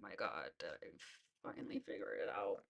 my God, did I finally figure it out?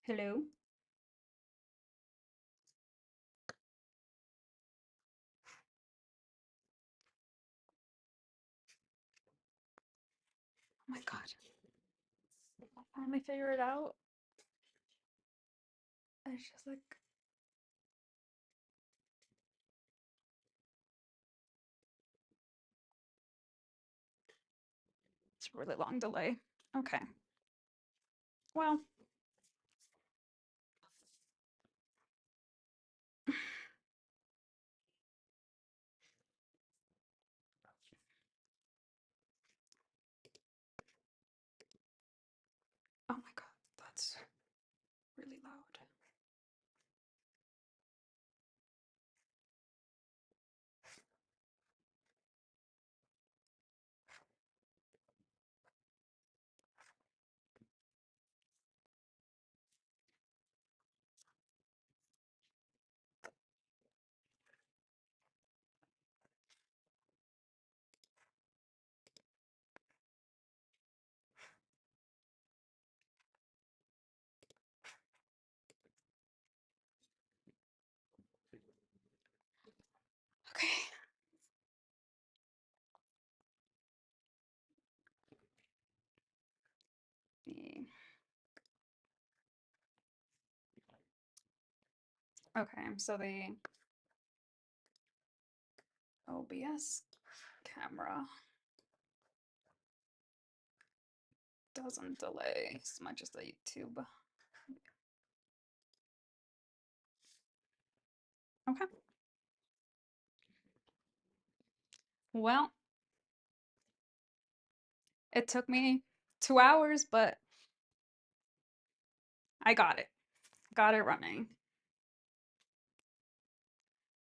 Hello? Oh my God. I finally figured it out. It's just like, it's a really long delay. Okay. Well, oh my God, that's really loud. Okay. The- Okay, so the OBS camera doesn't delay as much as the YouTube. Okay. Well, it took me 2 hours, but I got it. Got it running.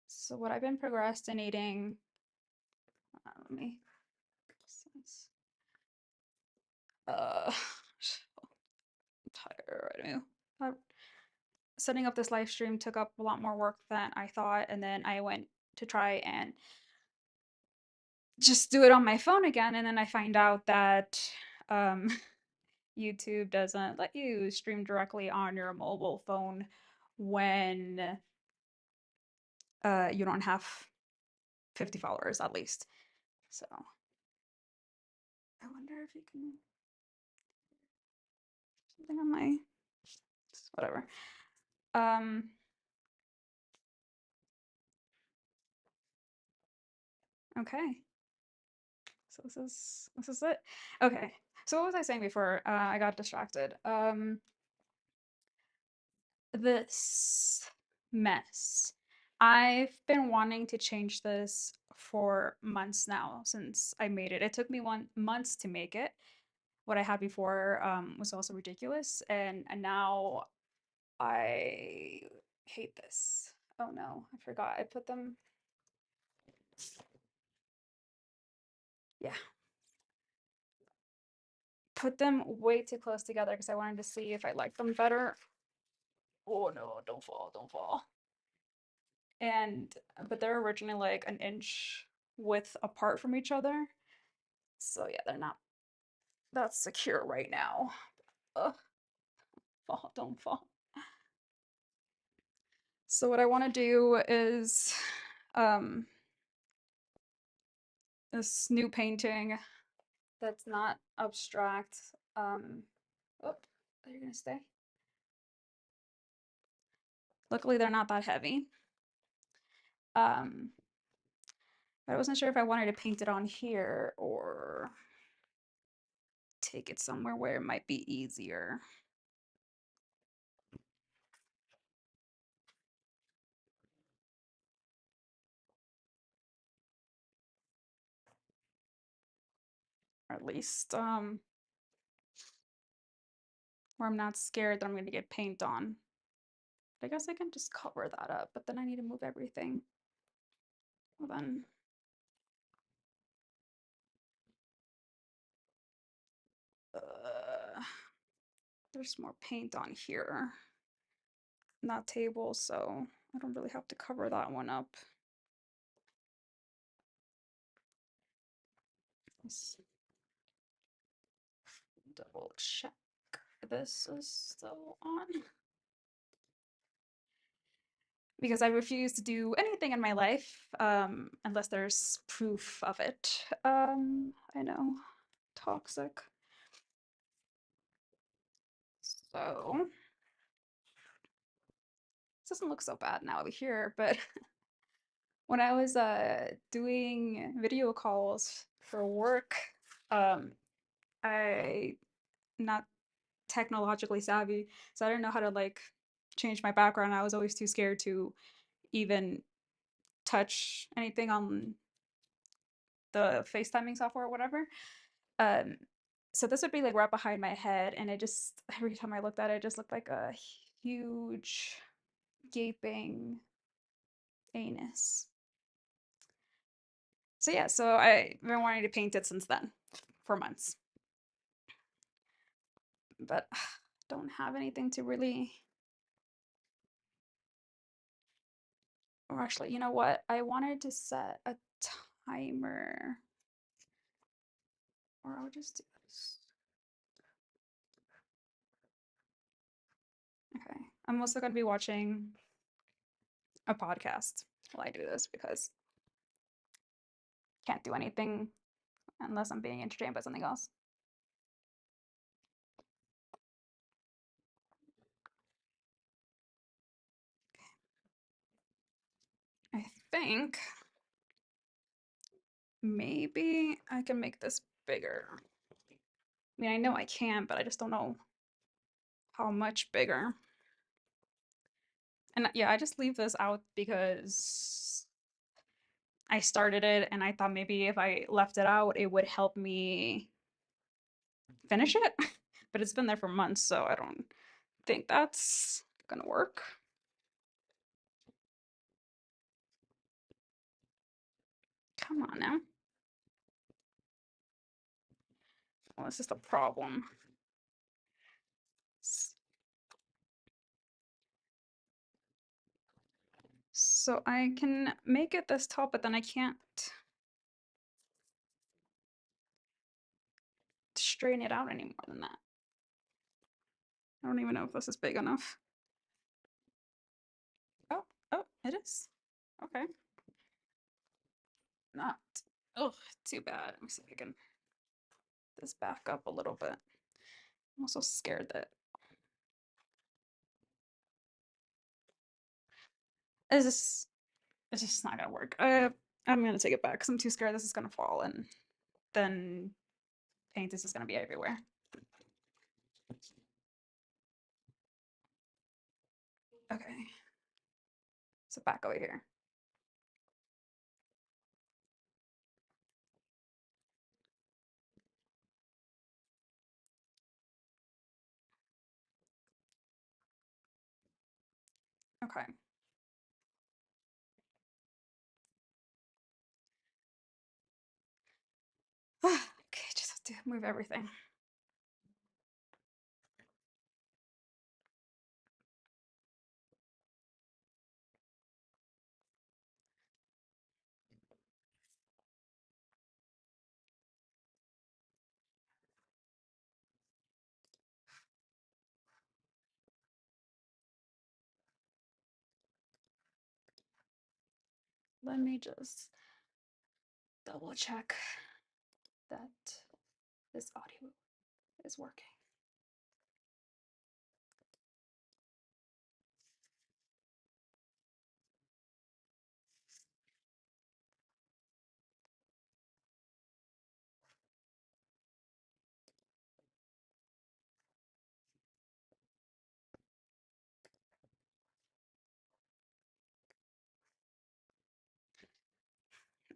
So what I've been procrastinating, let me, uh, I'm tired. Uh, Setting up this live stream took up a lot more work than I thought, and then I went to try and just do it on my phone again, and then I find out that um, YouTube doesn't let you stream directly on your mobile phone when you don't have 50 followers at least. So I wonder if you can something on my whatever. Um, okay. So this is it. Okay. So what was I saying before? I got distracted. This mess. I've been wanting to change this for months now since I made it. It took me 1 months to make it. What I had before was also ridiculous, and now I hate this. Oh no, I forgot. I put them. Yeah, put them way too close together because I wanted to see if I liked them better. Oh no, don't fall, don't fall. And but they're originally like an inch width apart from each other. So yeah, they're not that secure right now. Ugh, fall, don't fall. So what I want to do is um this new painting that's not abstract. Oh, are you gonna stay? Luckily they're not that heavy. Um, but I wasn't sure if I wanted to paint it on here or take it somewhere where it might be easier. Or at least where I'm not scared that I'm gonna get paint on. I guess I can just cover that up, but then I need to move everything. Well then, uh, there's more paint on here, not table, so I don't really have to cover that one up. Let's double check this is still on. Because I refuse to do anything in my life unless there's proof of it. I know, toxic. So this doesn't look so bad now over here, but when I was doing video calls for work, um, I not technologically savvy, so I didn't know how to like change my background. I was always too scared to even touch anything on the FaceTiming software or whatever. Um, so this would be like right behind my head, and it just every time I looked at it, it just looked like a huge gaping anus. So yeah, so I've been wanting to paint it since then for months, but don't have anything to really. Or actually, you know what? I wanted to set a timer, or I'll just do this. Okay, I'm also going to be watching a podcast while I do this because I can't do anything unless I'm being entertained by something else. I think maybe I can make this bigger. I mean, I know I can, but I just don't know how much bigger. And yeah, I just leave this out because I started it and I thought maybe if I left it out, it would help me finish it. But it's been there for months, so I don't think that's gonna work. Come on now. Well, this is the problem. So I can make it this tall, but then I can't strain it out any more than that. I don't even know if this is big enough. Oh, oh, it is. Okay. Not, oh, too bad. Let me see if I can this back up a little bit. I'm also scared that is this it's just not gonna work. I'm gonna take it back because I'm too scared this is gonna fall and then paint this is gonna be everywhere. Okay. So back over here. Okay. Okay, just have to move everything. Let me just double check that this audio is working.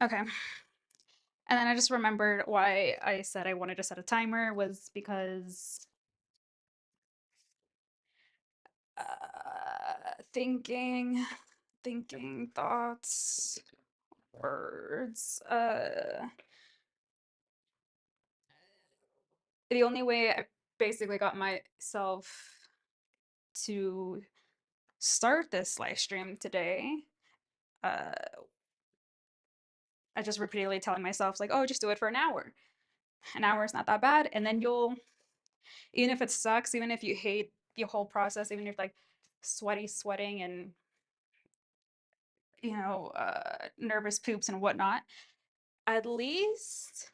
Okay. And then I just remembered why I said I wanted to set a timer was because thinking thoughts, words. The only way I basically got myself to start this live stream today, uh, I just repeatedly telling myself like, oh, just do it for an hour. An hour is not that bad, and then you'll, even if it sucks, even if you hate the whole process, even if like sweating and nervous poops and whatnot, at least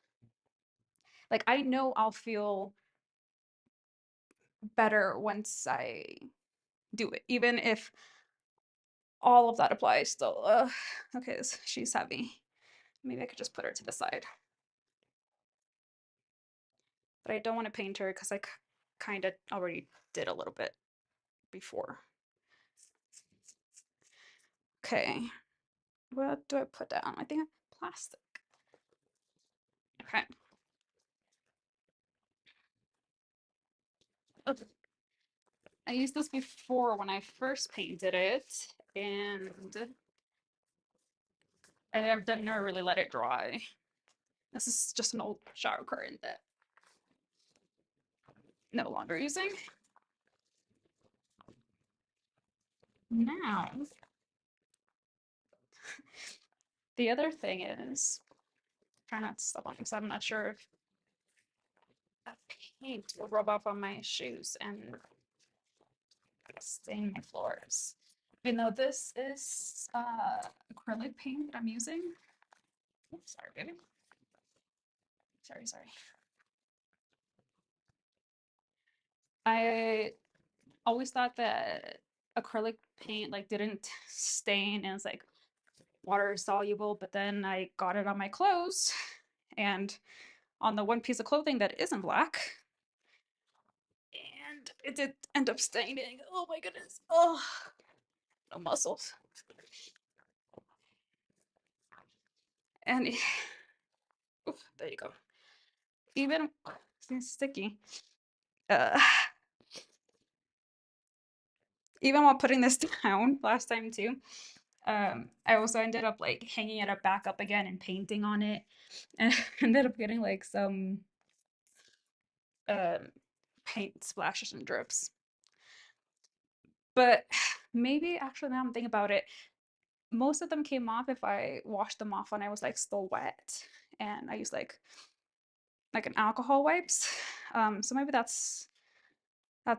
like I know I'll feel better once I do it, even if all of that applies still. Okay, she's heavy. Maybe I could just put her to the side. But I don't want to paint her because I kind of already did a little bit before. Okay, what do I put down? I think plastic. Okay. Okay. I used this before when I first painted it, and I've never really let it dry. This is just an old shower curtain that no longer using. Now, the other thing is, try not to step on because I'm not sure if that paint will rub off on my shoes and stain my floors. Even though this is acrylic paint that I'm using. Oops, sorry, baby. Sorry. I always thought that acrylic paint like didn't stain and it's like water soluble, but then I got it on my clothes and on the one piece of clothing that isn't black, and it did end up staining. Oh my goodness. Oh, no muscles. And oof, there you go. Even it's sticky. Uh, even while putting this down last time too, I also ended up like hanging it up back up again and painting on it, and ended up getting like some um, paint splashes and drips. But maybe actually now I'm thinking about it, most of them came off if I washed them off when I was like still wet, and I used like like an alcohol wipes. So maybe that's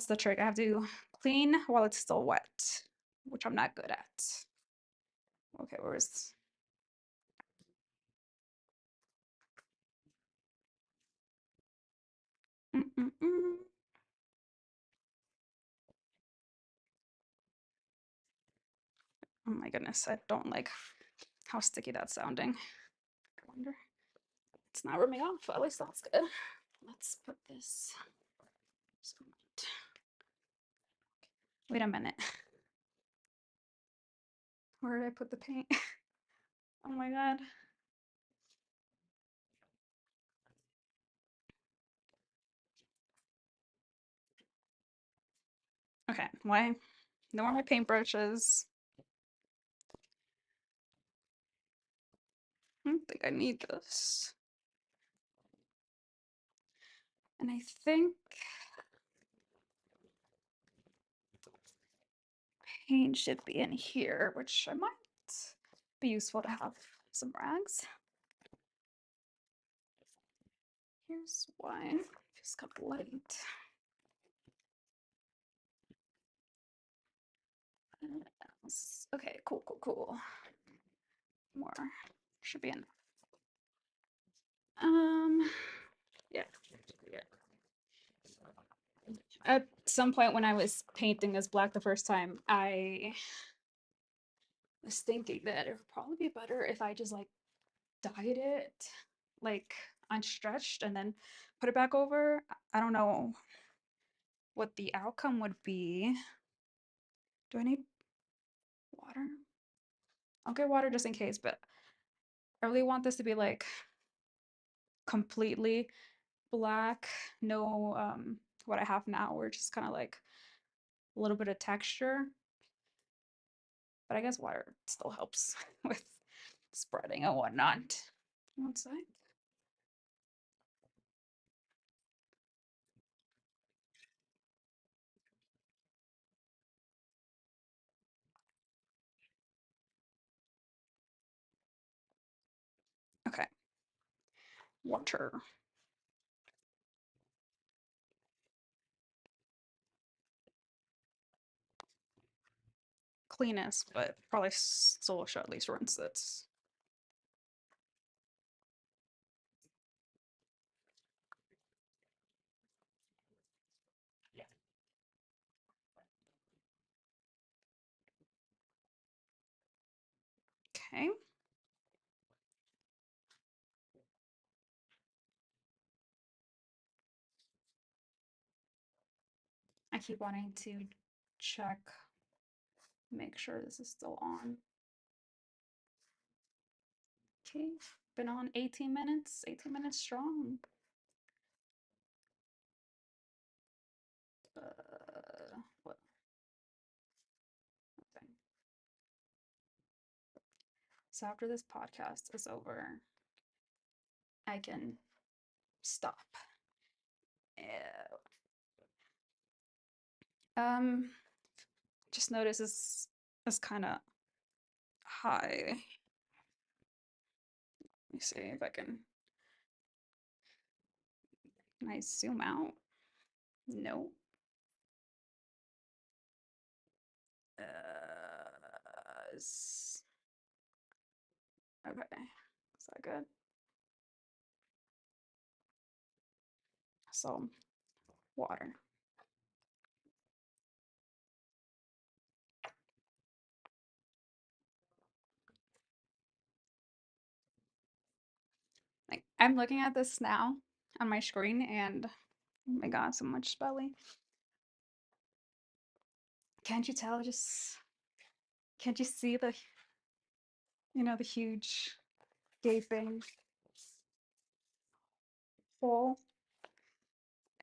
the trick. I have to clean while it's still wet, which I'm not good at. Okay, where's mm-mm-mm. Oh my goodness, I don't like how sticky that's sounding. I wonder. It's not rubbing off. At least that's good. Let's put this. Wait a minute. Where did I put the paint? Oh my god. Okay, why? No more my paintbrushes. I don't think I need this. And I think paint should be in here, which I might be useful to have some rags. Here's one. Just got light. Okay, cool, cool, cool. More should be enough. Yeah. Yeah. At some point when I was painting this black the first time, I was thinking that it would probably be better if I just like dyed it like unstretched and then put it back over. I don't know what the outcome would be. Do I need water? I'll get water just in case, but I really want this to be like completely black, no what I have now, where just kind of like a little bit of texture. But I guess water still helps with spreading and whatnot. One sec. Okay, water. Cleanest, but probably still should at least rinse it. Okay. I keep wanting to check, make sure this is still on. Okay, been on 18 minutes strong. What? Okay. So after this podcast is over, I can stop. Ew. Um, just notice this kind of high. Let me see if I can I zoom out? No. Is, okay, is that good? So, water. Like, I'm looking at this now on my screen and oh my god, so much spelling. Can't you tell? Just can't you see the huge gaping hole?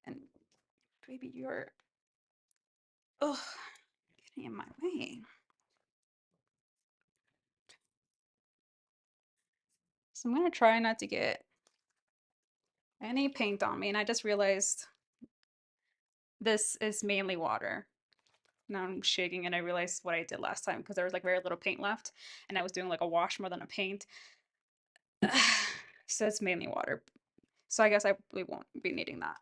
And baby, you're ugh, getting in my way. So I'm gonna try not to get any paint on me. And I just realized this is mainly water. Now I'm shaking and I realized what I did last time because there was like very little paint left and I was doing like a wash more than a paint. So it's mainly water. So I guess I really won't be needing that.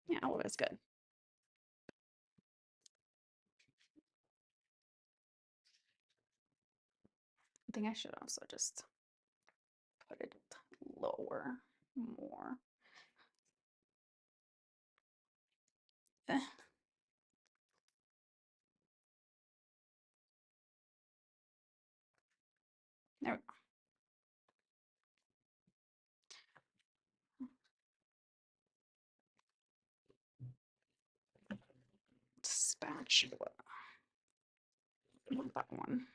Yeah, well, it's good. I think I should also just put it lower more. Eh, there we go. Spatula. Not that one.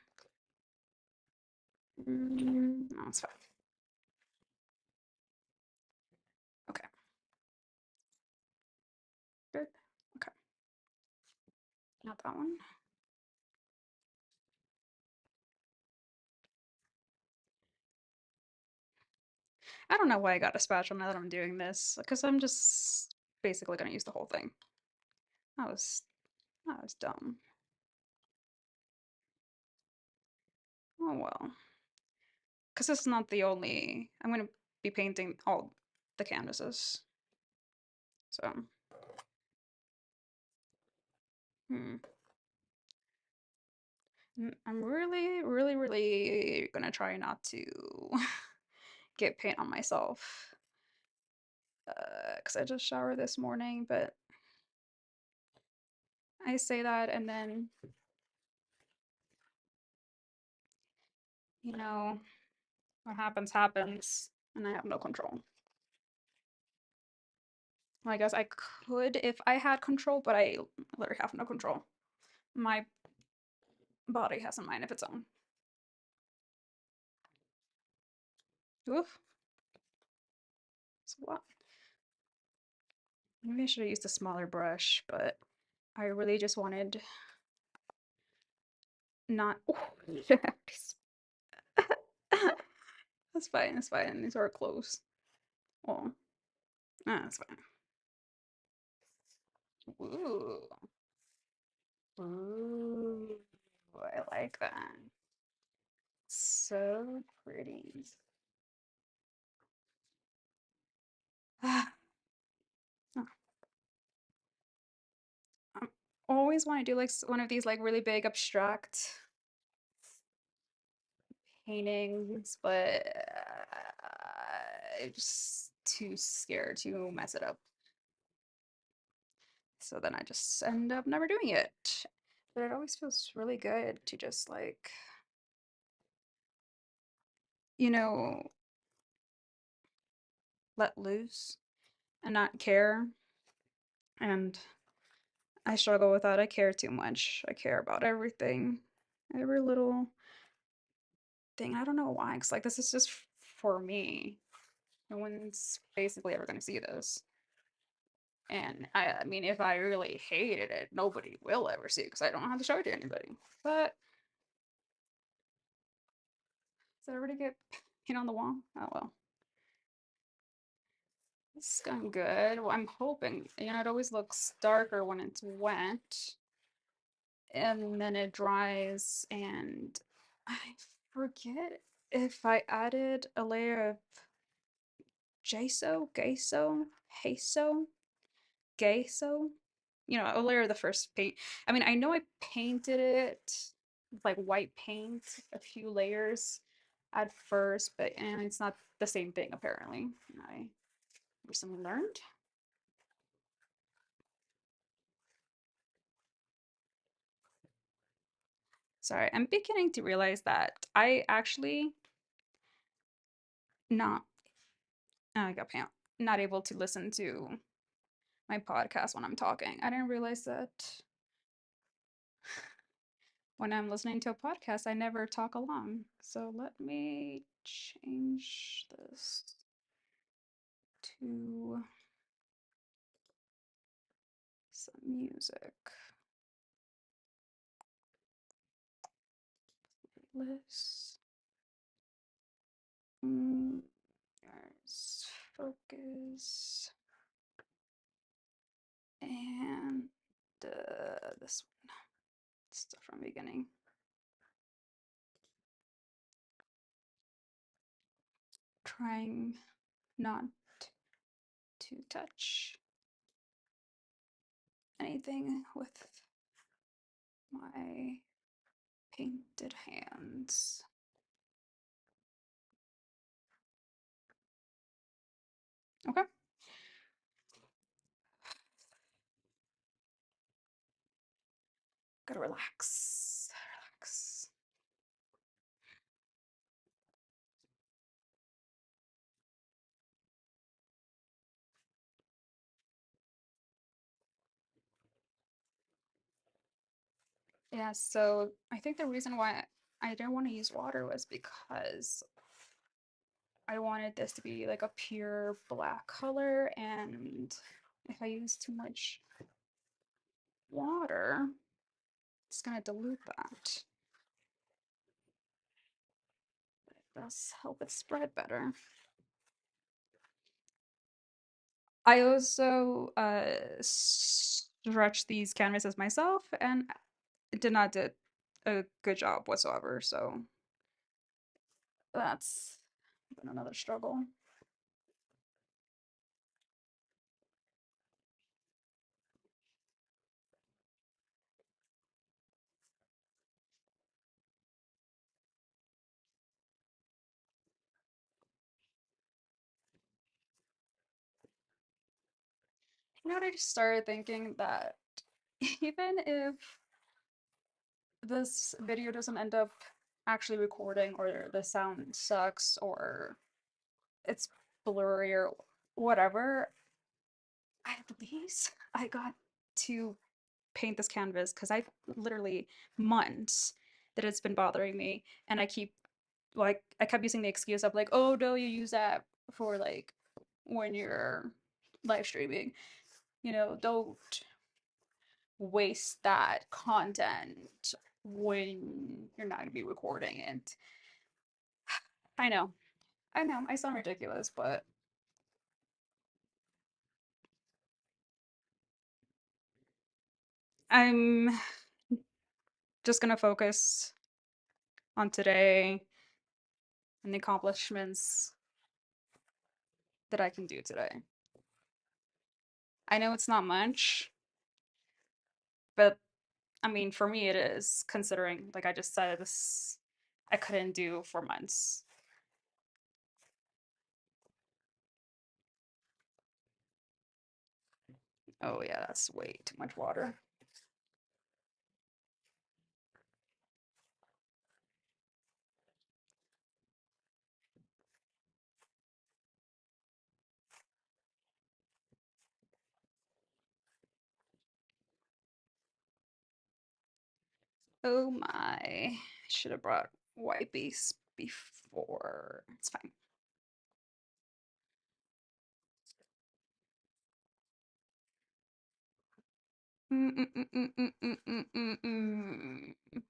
No, it's fine. Okay, good. Okay, not that one. I don't know why I got a spatula now that I'm doing this, because I'm just basically gonna use the whole thing. That was that was dumb. Oh well. Because this is not the only. I'm gonna be painting all the canvases. So, hmm. I'm really, really, really gonna try not to get paint on myself. Because I just showered this morning, but I say that and then, you know, what happens, happens, and I have no control. Well, I guess I could if I had control, but I literally have no control. My body has a mind of its own. Oof. So what? Maybe I should have used a smaller brush, but I really just wanted not. That's fine. That's fine. These are close. Oh, that's fine. Ooh, ooh, I like that. So pretty. I always want to do like one of these like really big abstract paintings, but I'm just too scared to mess it up. So then I just end up never doing it. But it always feels really good to just like, you know, let loose and not care. And I struggle with that. I care too much. I care about everything, every little thing. I don't know why. Because like this is just for me. No one's basically ever going to see this. And I mean, if I really hated it, nobody will ever see it because I don't have to show it to anybody. But does it already get paint on the wall? Oh well. It's going good. Well, I'm hoping, it always looks darker when it's wet and then it dries. And I forget if I added a layer of gesso, Heiso, Gesso, a layer of the first paint. I mean, I know I painted it with like white paint, a few layers at first, but and it's not the same thing apparently. I recently learned. Sorry, I'm beginning to realize that I actually not I got pant not able to listen to my podcast when I'm talking. I didn't realize that when I'm listening to a podcast, I never talk along. So let me change this to some music. Let's there's focus and this one. Start from beginning. trying not to touch anything with my painted hands. Okay. Gotta relax. Relax. Yeah, so I think the reason why I didn't want to use water was because I wanted this to be like a pure black color, and if I use too much water, it's gonna dilute that. It does help it spread better. I also stretched these canvases myself and did not do a good job whatsoever, so that's been another struggle. You know what, I just started thinking that even if this video doesn't end up actually recording, or the sound sucks, or it's blurry or whatever, at least I got to paint this canvas, because I've literally months that it's been bothering me, and I kept using the excuse of like, oh no, you use that for like when you're live streaming, don't waste that content when you're not going to be recording it. I know, I know, I sound ridiculous, but I'm just going to focus on today and the accomplishments that I can do today. I know it's not much, but I mean, for me, it is, considering, like I just said, this I couldn't do for months. Oh, yeah, that's way too much water. Oh my. Should have brought wipies before. It's fine. Mm, mm, mm, mm, mm, mm, mm, mm, mm.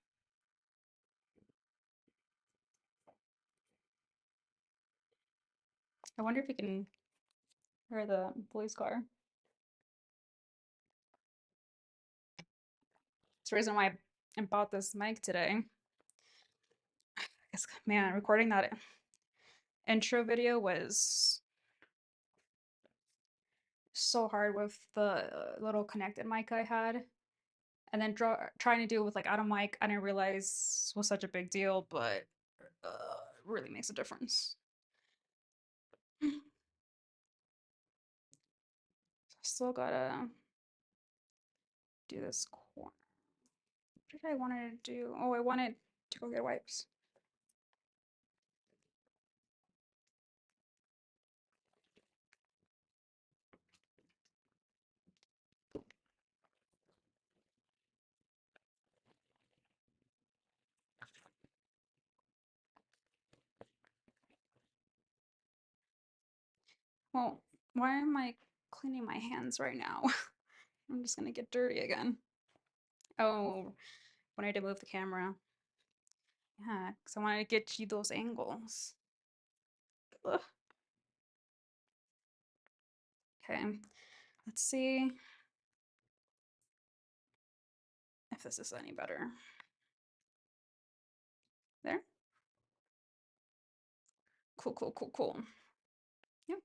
I wonder if you can hear the police car. It's the reason why I bought this mic today. It's, man, recording that intro video was so hard with the little connected mic I had. And then trying to do it with like out of mic, I didn't realize was such a big deal, but it really makes a difference. Still gotta do this corner. What did I want to do? Oh, I wanted to go get wipes. Well, why am I cleaning my hands right now? I'm just gonna get dirty again. Oh, when I did move the camera. Yeah, because I wanted to get you those angles. Ugh. Okay, let's see if this is any better. There. Cool, cool, cool, cool. Yep.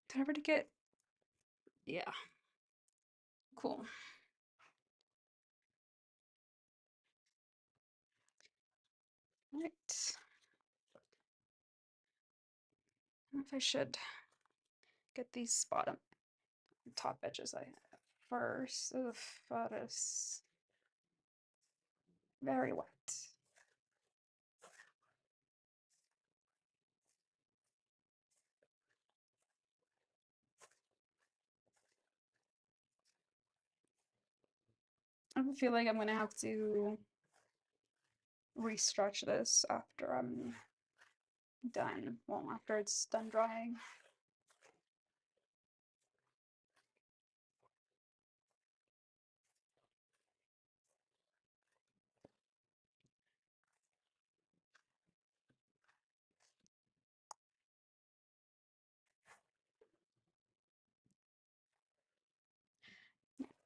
Did I ever get? Yeah. Cool. Right. I don't know if I should get these bottom top edges I have first. Ugh, that is very wet. I feel like I'm gonna have to restretch this after I'm done. Well, after it's done drying.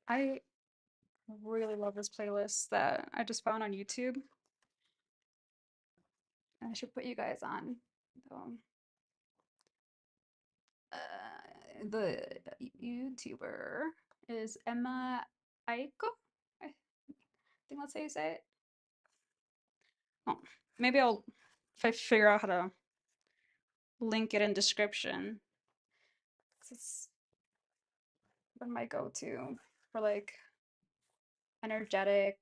I really love this playlist that I just found on YouTube. I should put you guys on. Um, the YouTuber is Emma Aiko. I think that's how you say it. Oh, maybe I'll if I figure out how to link it in description. It's been my go-to for like energetic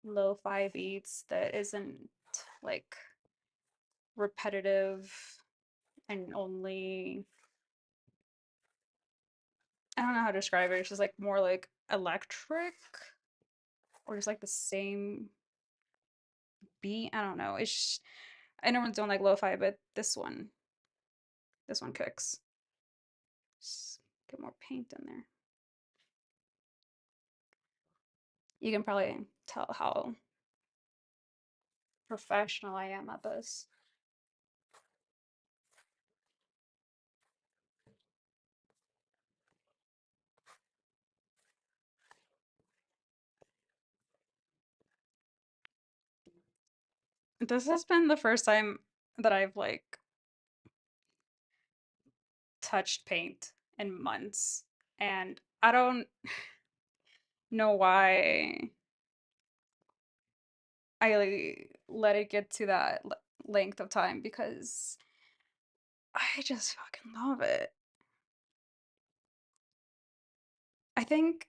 lo-fi beats that isn't like repetitive and only I don't know how to describe it. It's just like more like electric or just like the same beat. I don't know. It's just, I normally don't like lo-fi, but this one cooks. Just get more paint in there. You can probably tell how professional I am at this. This has been the first time that I've like touched paint in months, and I don't know why I like, let it get to that length of time because I just fucking love it. I think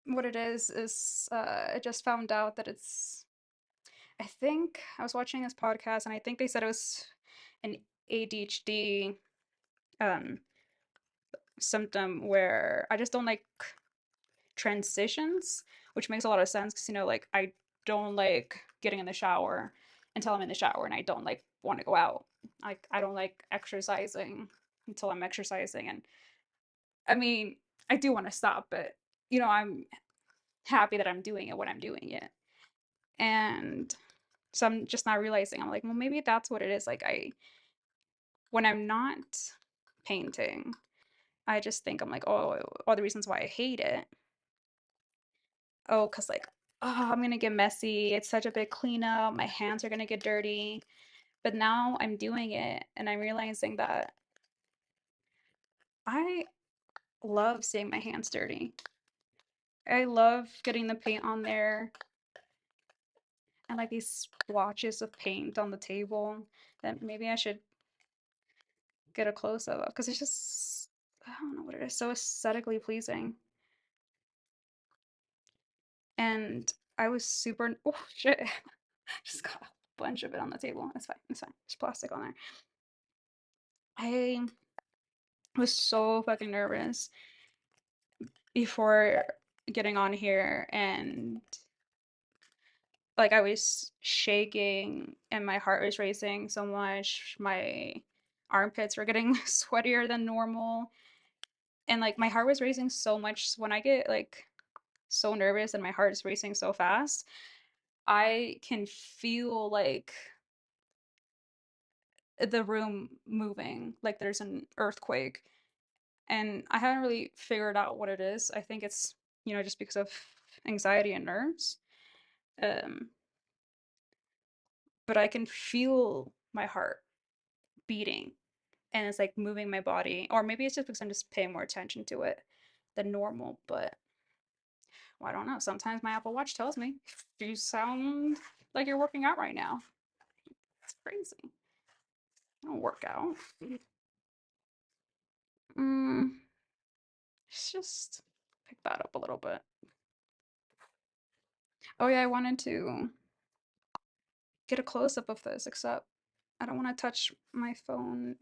what it is I just found out that it's I think I was watching this podcast and I think they said it was an ADHD um symptom where I just don't like transitions, which makes a lot of sense because like I don't like getting in the shower until I'm in the shower and I don't like want to go out. Like I don't like exercising until I'm exercising and I mean, I do want to stop, but I'm happy that I'm doing it when I'm doing it. And so I'm just not realizing. I'm like, well, maybe that's what it is. Like when I'm not painting, I just think I'm like, oh, all the reasons why I hate it. Oh, cause like, oh, I'm gonna get messy. It's such a big cleanup. My hands are gonna get dirty. But now I'm doing it and I'm realizing that I love seeing my hands dirty. I love getting the paint on there and like these splotches of paint on the table that maybe I should get a close up of because it's just I don't know what it is, so aesthetically pleasing. And I was super oh shit. Just got a bunch of it on the table. It's fine. It's fine. There's plastic on there. I was so fucking nervous before getting on here and like I was shaking and my heart was racing so much. My armpits were getting sweatier than normal. And like my heart was racing so much. When I get like so nervous and my heart is racing so fast, I can feel like the room moving, like there's an earthquake. And I haven't really figured out what it is. I think it's, just because of anxiety and nerves. Um, but I can feel my heart beating and it's like moving my body. Or maybe it's just because I'm just paying more attention to it than normal, but well, I don't know. Sometimes my Apple Watch tells me you sound like you're working out right now. It's crazy. I don't work out. Mm, let's just pick that up a little bit. Oh yeah, I wanted to get a close up of this, except I don't want to touch my phone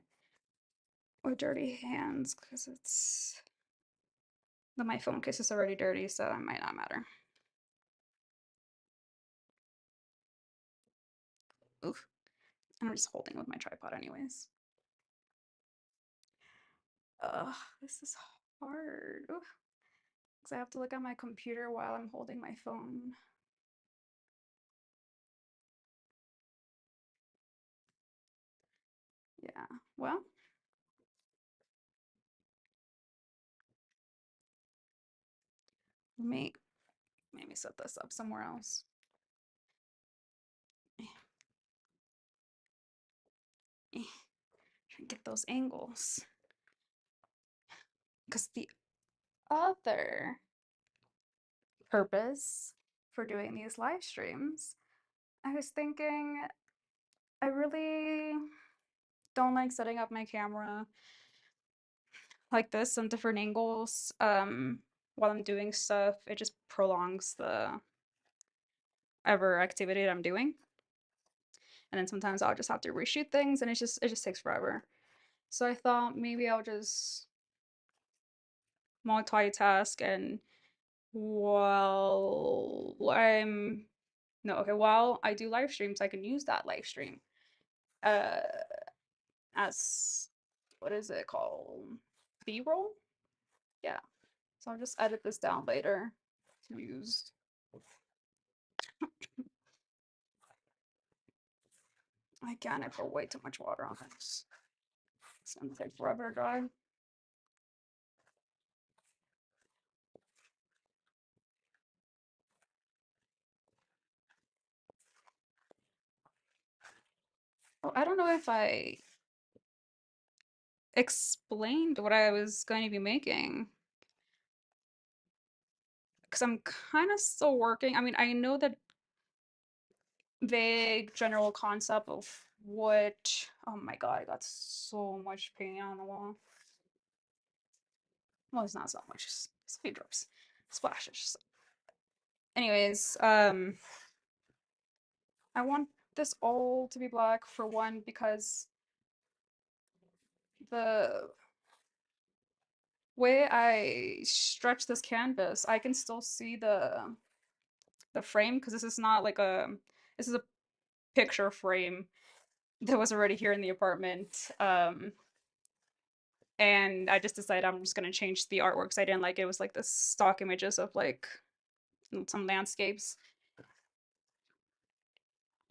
with dirty hands because my phone case is already dirty, so it might not matter. Oof. And I'm just holding with my tripod anyways. Ugh, this is hard. Oof. Because I have to look at my computer while I'm holding my phone. Yeah, well, let me maybe set this up somewhere else. Eh, eh, Try and get those angles. Because the other purpose for doing these live streams, I was thinking I really don't like setting up my camera like this on different angles while I'm doing stuff. It just prolongs the ever activity that I'm doing. And then sometimes I'll just have to reshoot things and it just takes forever. So I thought maybe I'll just multitask and while I'm no, okay, while I do live streams, I can use that live stream uh as what is it called? B-roll? Yeah. So I'll just edit this down later to use. Again, I put way too much water on this. It's gonna take forever to dry. Oh, I don't know if I explained what I was going to be making because I'm kind of still working. I mean, I know the vague general concept of what. Oh my god, I got so much paint on the wall. Well, it's not so much, it's a few drops, splashes. Anyways, I want this all to be black for one because the way I stretch this canvas, I can still see the frame because this is not like a this is a picture frame that was already here in the apartment. And I just decided I'm just gonna change the artwork because I didn't like it. It was like the stock images of like some landscapes.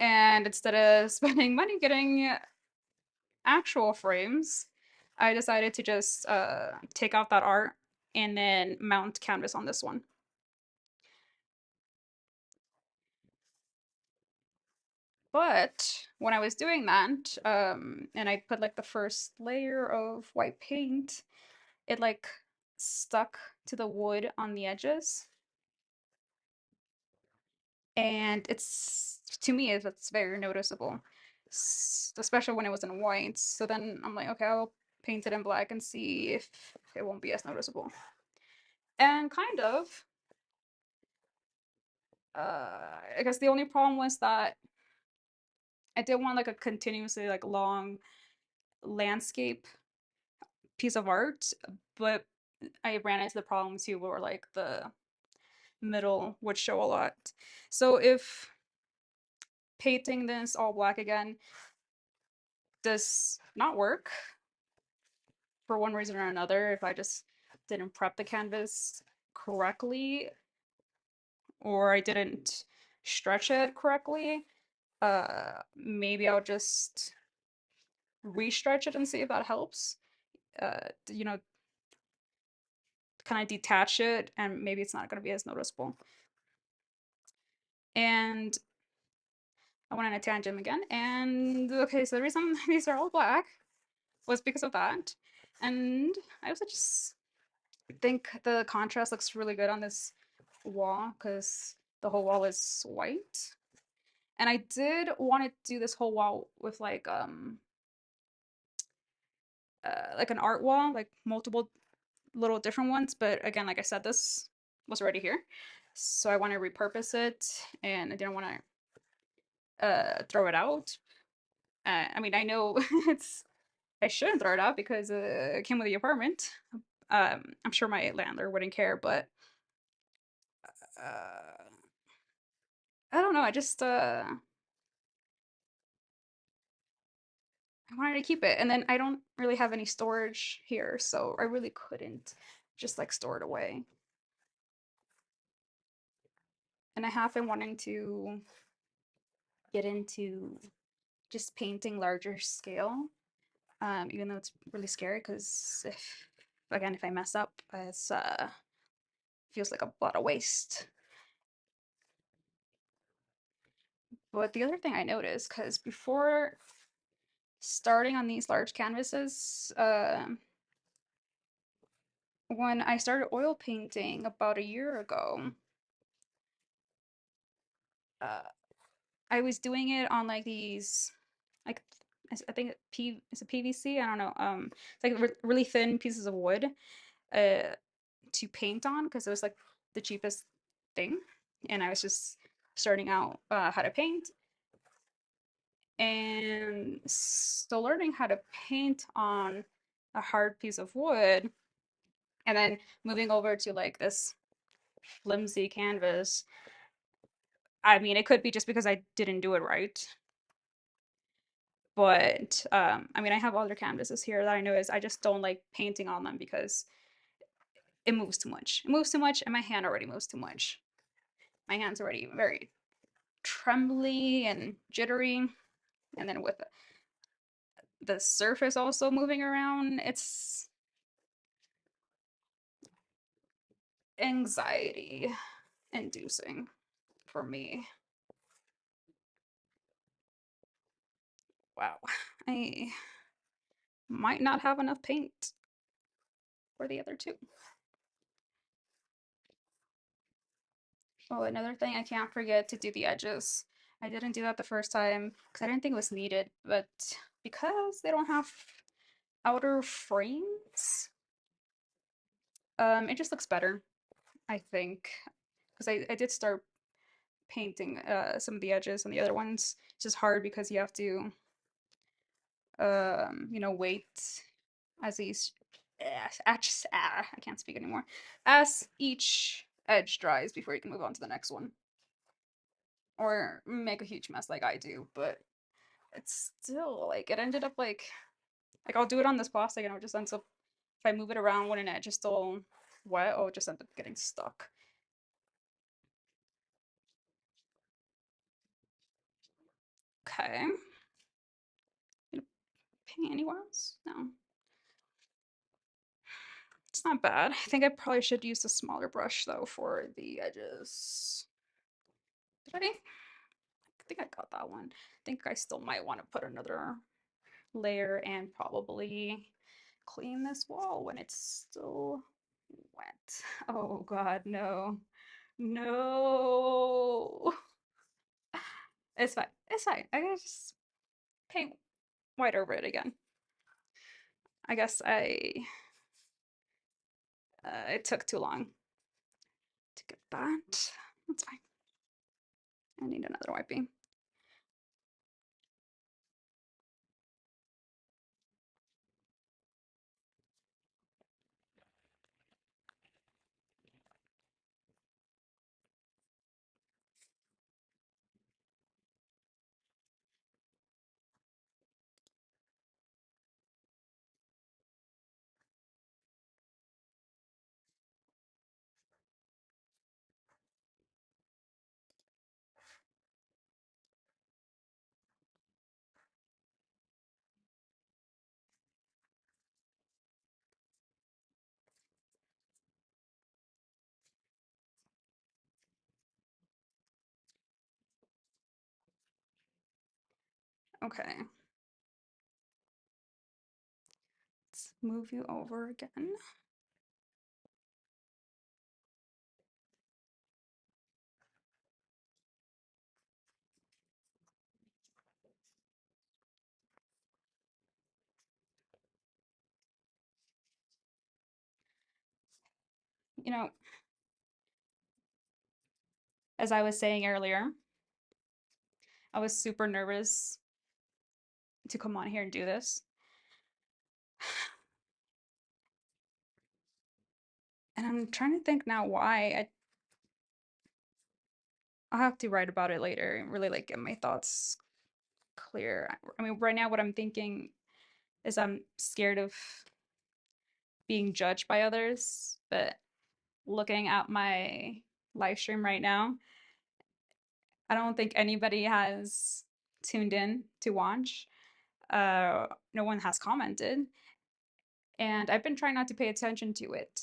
And instead of spending money getting actual frames, I decided to just take out that art and then mount canvas on this one. But when I was doing that, and I put like the first layer of white paint, it like stuck to the wood on the edges. And it's to me it's very noticeable, especially when it was in white. So then I'm like, okay, I'll paint it in black and see if it won't be as noticeable. And kind of, I guess the only problem was that I did want like a continuously like long landscape piece of art, but I ran into the problem too where like the middle would show a lot. So if painting this all black again does not work for one reason or another, if I just didn't prep the canvas correctly or I didn't stretch it correctly, maybe I'll just re-stretch it and see if that helps. You know, kind of detach it and maybe it's not going to be as noticeable. And I went on a tangent again. And okay, so the reason these are all black was because of that. And I also just think the contrast looks really good on this wall because the whole wall is white. And I did want to do this whole wall with like an art wall, like multiple little different ones, but again, like I said, this was already here. So I want to repurpose it and I didn't want to throw it out. I mean, I know it's I shouldn't throw it out because it came with the apartment. I'm sure my landlord wouldn't care, but uh, I don't know. I wanted to keep it, and then I don't really have any storage here, so I really couldn't just like store it away. And I have been wanting to get into just painting larger scale, even though it's really scary because if again if I mess up, it's feels like a lot of waste. But the other thing I noticed, because before starting on these large canvases, when I started oil painting about a year ago, uh, I was doing it on like these, like I think it's a PVC. I don't know. It's like really thin pieces of wood, to paint on because it was like the cheapest thing, and I was just starting out how to paint and still learning how to paint on a hard piece of wood, and then moving over to like this flimsy canvas. I mean, it could be just because I didn't do it right. But I mean, I have other canvases here that I know is I just don't like painting on them because it moves too much. It moves too much, and my hand already moves too much. My hand's already very trembly and jittery, and then with the surface also moving around, it's anxiety inducing for me. Wow, I might not have enough paint for the other two. Oh, another thing I can't forget to do the edges. I didn't do that the first time because I didn't think it was needed, but because they don't have outer frames, it just looks better, I think. Because I did start painting some of the edges and the other ones. It's just hard because you have to wait as these I can't speak anymore. As each edge dries before you can move on to the next one. Or make a huge mess like I do, but it's still like it ended up like I'll do it on this plastic and it just ends up if I move it around when an edge is still wet, or it just ends up getting stuck. Okay. Paint anywhere else? No. It's not bad. I think I probably should use a smaller brush though for the edges. Did I? I think I got that one. I think I still might want to put another layer and probably clean this wall when it's still wet. Oh god, no. No. It's fine. It's fine. I gotta just paint white over it again. I guess it took too long to get that. That's fine. I need another wiping. Okay, let's move you over again. You know, as I was saying earlier, I was super nervous to come on here and do this. And I'm trying to think now why. I'll have to write about it later and really like get my thoughts clear. I mean, right now, what I'm thinking is I'm scared of being judged by others, but looking at my live stream right now, I don't think anybody has tuned in to watch. No one has commented, and I've been trying not to pay attention to it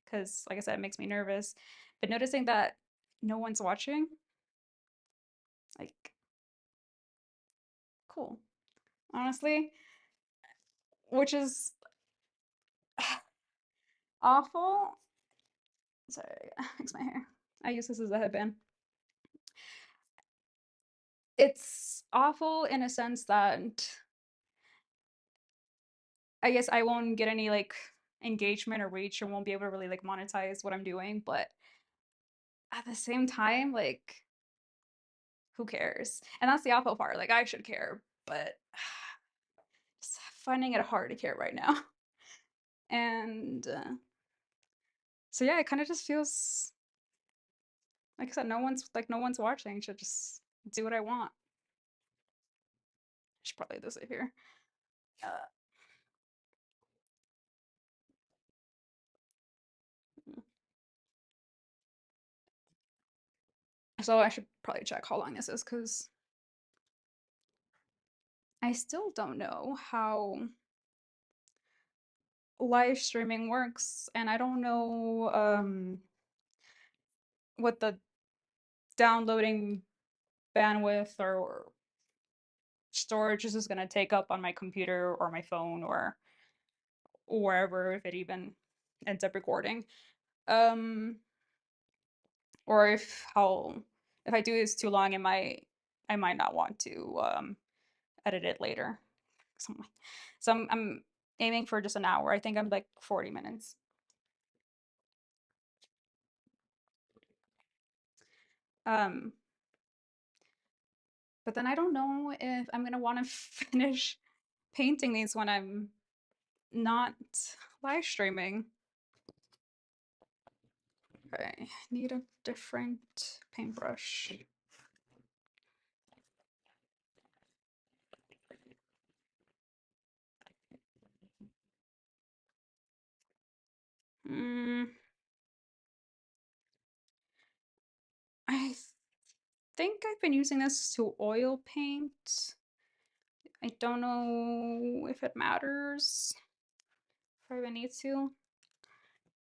because, like I said, it makes me nervous. But noticing that no one's watching, like, cool, honestly, which is awful. Sorry, fix my hair. I use this as a headband. It's awful in a sense that I guess I won't get any like engagement or reach and won't be able to really like monetize what I'm doing, but at the same time, like who cares? And that's the awful part. Like I should care, but just finding it hard to care right now. And so yeah, it kind of just feels like I said, no one's watching. Should just do what I want. I should probably do this here. Uh, so I should probably check how long this is because I still don't know how live streaming works, and I don't know what the downloading bandwidth or storage this is going to take up on my computer or my phone or wherever if it even ends up recording. Um, or if I do this too long, I might not want to edit it later. So, I'm aiming for just an hour. I think I'm like 40 minutes. Um, but then I don't know if I'm gonna want to finish painting these when I'm not live streaming. Okay, need a different paintbrush. Mm, I think I've been using this to oil paint. I don't know if it matters, if I even need to.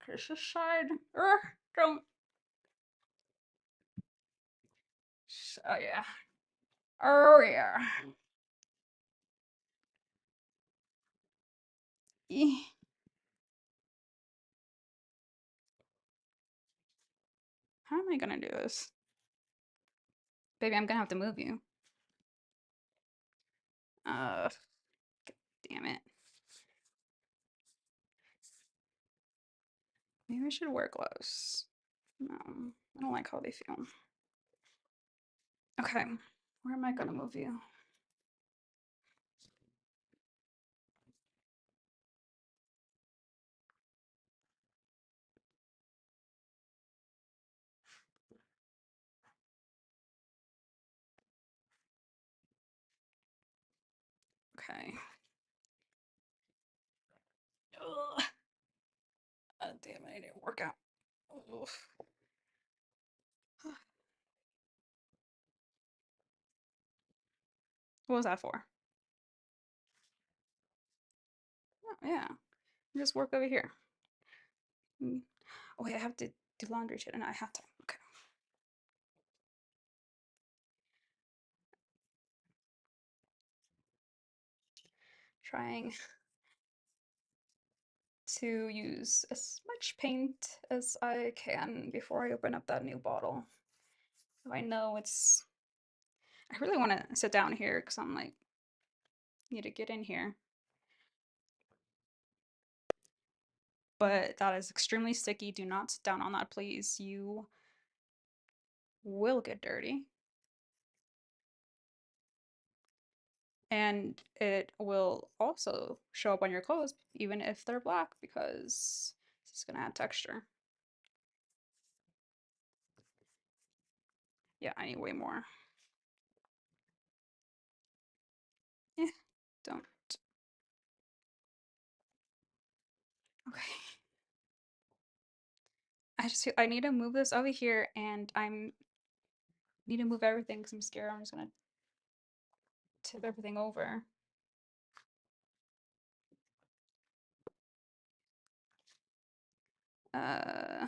Cause this side, don't. Oh yeah. Oh yeah. Eh, how am I gonna do this? Baby, I'm gonna have to move you. Uh, damn it. Maybe I should wear gloves. No, I don't like how they feel. Okay, where am I gonna move you? Okay. Ugh. Damn it, I didn't work out. Oof. What was that for? Oh, yeah, just work over here. Mm. Oh wait, I have to do laundry shit, and I have time. Okay. trying to use as much paint as I can before I open up that new bottle. I know it's. I really want to sit down here because I'm like, need to get in here. But that is extremely sticky. Do not sit down on that, please. You will get dirty. And it will also show up on your clothes, even if they're black, because it's gonna add texture. Yeah, I need way more. Yeah, don't. Okay. I need to move this over here, and I'm need to move everything because I'm scared I'm just gonna tip everything over. Uh,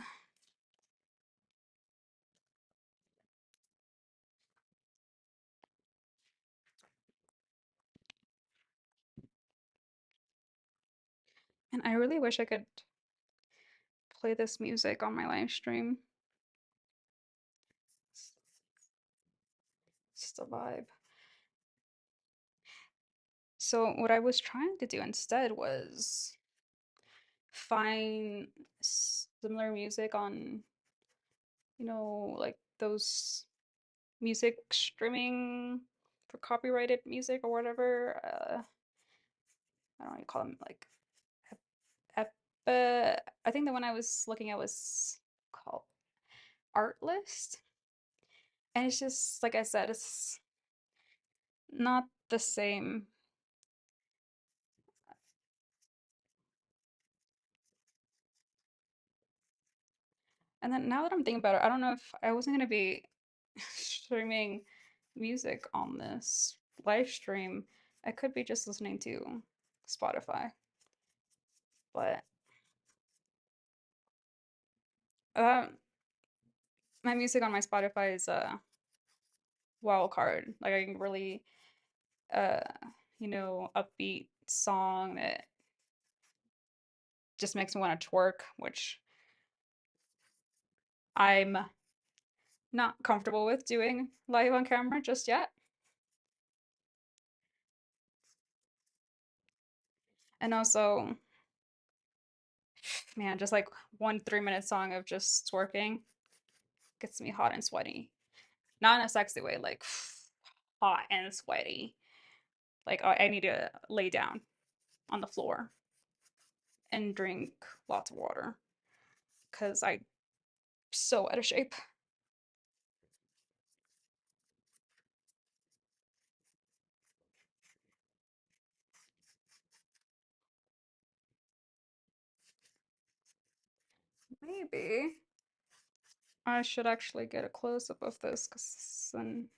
and I really wish I could play this music on my live stream. It's just a vibe. So what I was trying to do instead was find similar music on, like those music streaming for copyrighted music or whatever. I don't know what you call them, like ep, I think the one I was looking at was called Artlist, and it's just like I said, it's not the same. And then now that I'm thinking about it, I don't know if I wasn't gonna be streaming music on this live stream. I could be just listening to Spotify, but um, my music on my Spotify is a wild card. Like I can really, uh, upbeat song that just makes me want to twerk, which I'm not comfortable with doing live on camera just yet. And also, man, just like one 3 minute song of just twerking gets me hot and sweaty. Not in a sexy way, like hot and sweaty. Like I need to lay down on the floor and drink lots of water because I'm so out of shape. Maybe I should actually get a close up of this because then,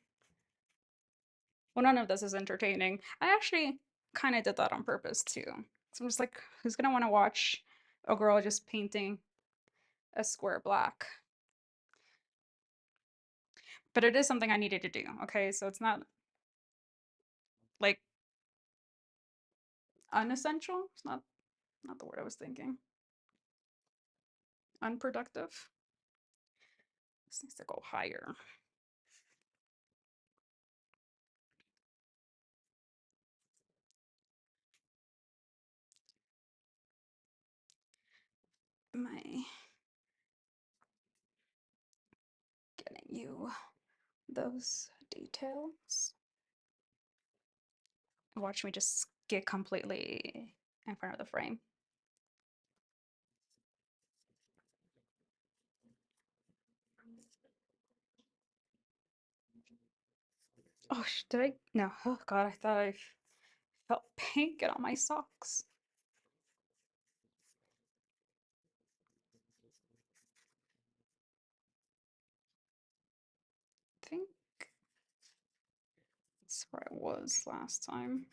well, none of this is entertaining. I actually kind of did that on purpose too. So I'm just like, who's gonna want to watch a girl just painting a square black? But it is something I needed to do. Okay, so it's not like unessential. It's not the word I was thinking. Unproductive. This needs to go higher. Am I getting you those details? Watch me just get completely in front of the frame. Oh, did I? No. Oh, God, I thought I felt paint get on my socks. I think that's where I was last time.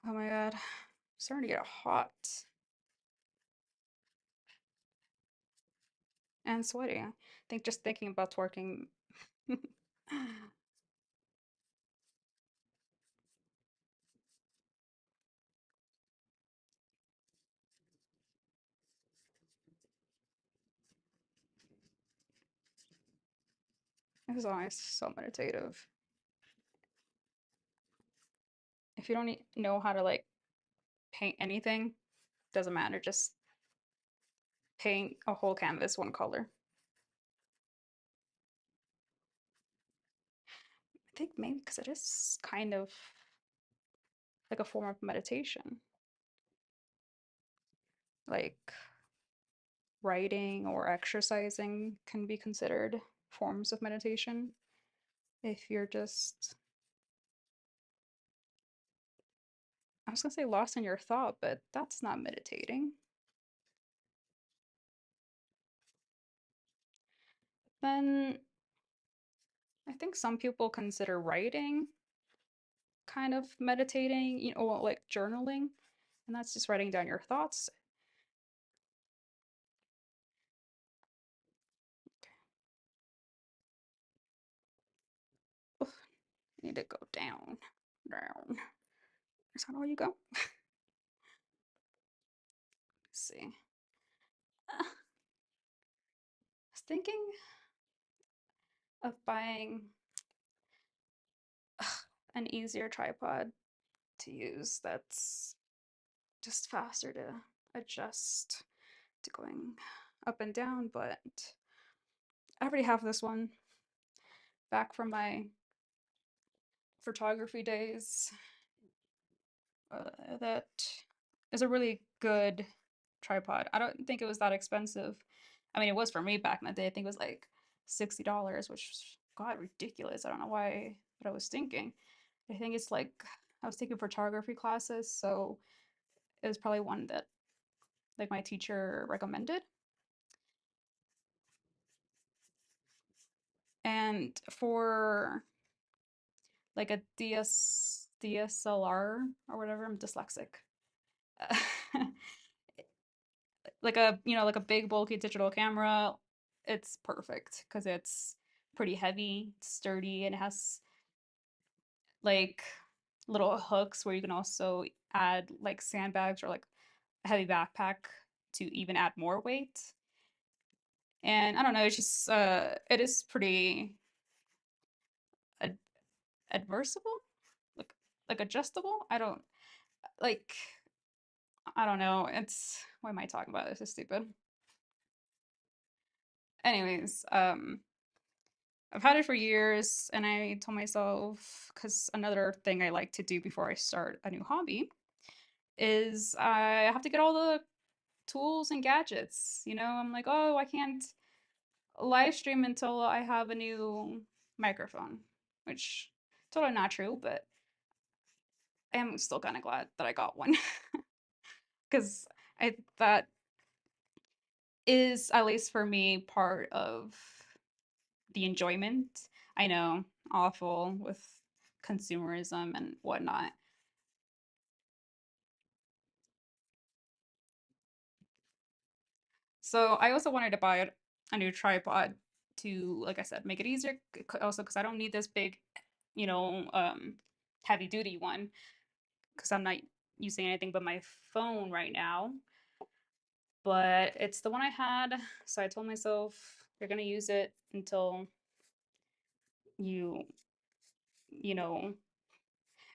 Oh my God. I'm starting to get hot and sweaty. I think just thinking about twerking This song is so meditative. If you don't know how to like paint anything, doesn't matter. Just paint a whole canvas one color. I think maybe because it is kind of like a form of meditation. Like writing or exercising can be considered forms of meditation. If you're just, I was gonna say lost in your thought, but that's not meditating. Then I think some people consider writing kind of meditating, well, like journaling, and that's just writing down your thoughts. Ugh, I need to go down, down. Is that all you go? Let's see. I was thinking of buying an easier tripod to use that's just faster to adjust to going up and down, but I already have this one back from my photography days. That is a really good tripod. I don't think it was that expensive. I mean, it was for me back in the day. I think it was like $60, which was, God, ridiculous. I don't know why, what I was thinking. I think it's like I was taking photography classes, so it was probably one that like my teacher recommended. And for like a DSLR or whatever, I'm dyslexic. Like a, like a big bulky digital camera, it's perfect because it's pretty heavy, sturdy, and it has like little hooks where you can also add like sandbags or like a heavy backpack to even add more weight. And I don't know, it's just it is pretty ad- adversible, like adjustable. Like I don't know. It's why am I talking about this? It's stupid. Anyways, I've had it for years, and I told myself, because another thing I like to do before I start a new hobby is I have to get all the tools and gadgets. I'm like, oh, I can't live stream until I have a new microphone, which totally not true, but I am still kind of glad that I got one because I that is, at least for me, part of the enjoyment. I know, awful with consumerism and whatnot. So I also wanted to buy a new tripod to, like I said, make it easier. Also, because I don't need this big, you know, um, heavy duty one because I'm not using anything but my phone right now. But it's the one I had, so I told myself you're gonna use it until you, you know,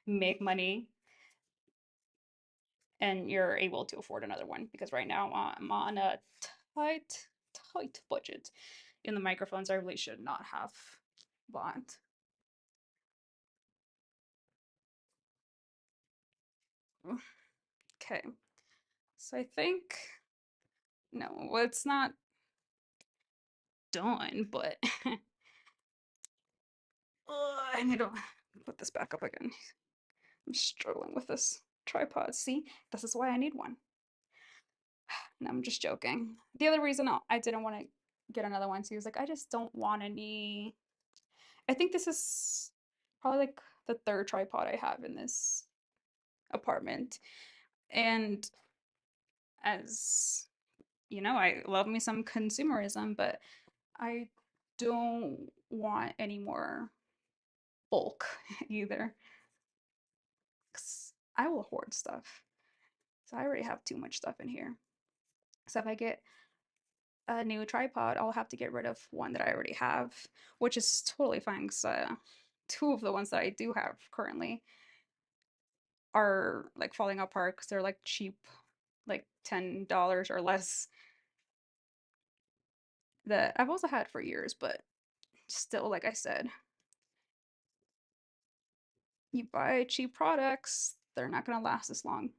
make money and you're able to afford another one because right now I'm on a tight, tight budget. In the microphones, I really should not have bought. Okay, so I think no, well, it's not done, but I need to put this back up again. I'm struggling with this tripod. See, this is why I need one. No, I'm just joking. The other reason I didn't want to get another one too is like I just don't want any. I think this is probably like the third tripod I have in this apartment. And as you know, I love me some consumerism, but I don't want any more bulk either. 'Cause I will hoard stuff. So I already have too much stuff in here. So if I get a new tripod, I'll have to get rid of one that I already have, which is totally fine because two of the ones that I do have currently are like falling apart because they're like cheap, like $10 or less. That I've also had for years, but still, like I said, you buy cheap products, they're not going to last as long.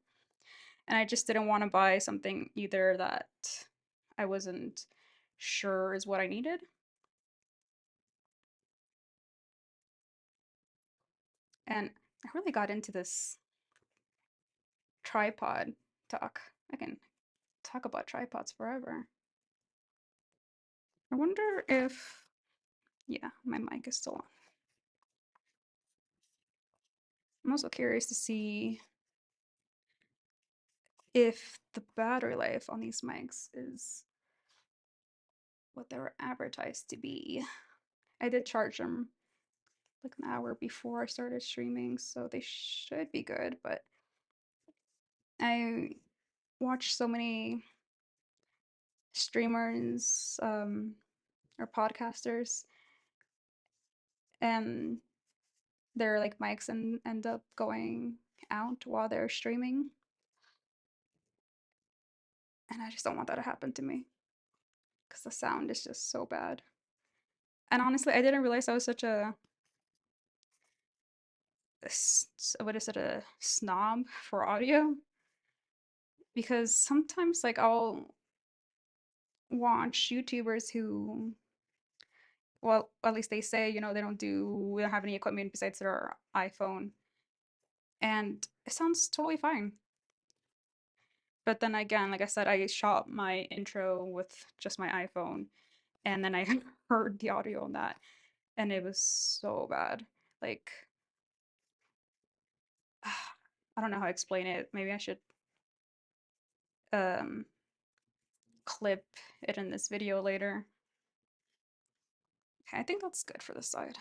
And I just didn't want to buy something either that I wasn't sure is what I needed. And I really got into this tripod talk. I can talk about tripods forever. I wonder if, yeah, my mic is still on. I'm also curious to see if the battery life on these mics is what they were advertised to be. I did charge them like an hour before I started streaming, so they should be good, but I watch so many streamers or podcasters and their like mics and end up going out while they're streaming, and I just don't want that to happen to me because the sound is just so bad. And honestly, I didn't realize I was such what is it, a snob for audio, because sometimes like I'll watch YouTubers who, well, at least they say, we don't have any equipment besides their iPhone, and it sounds totally fine. But then again, like I said, I shot my intro with just my iPhone, and then I heard the audio on that, and it was so bad. Like, I don't know how to explain it. Maybe I should um clip it in this video later. Okay, I think that's good for this side.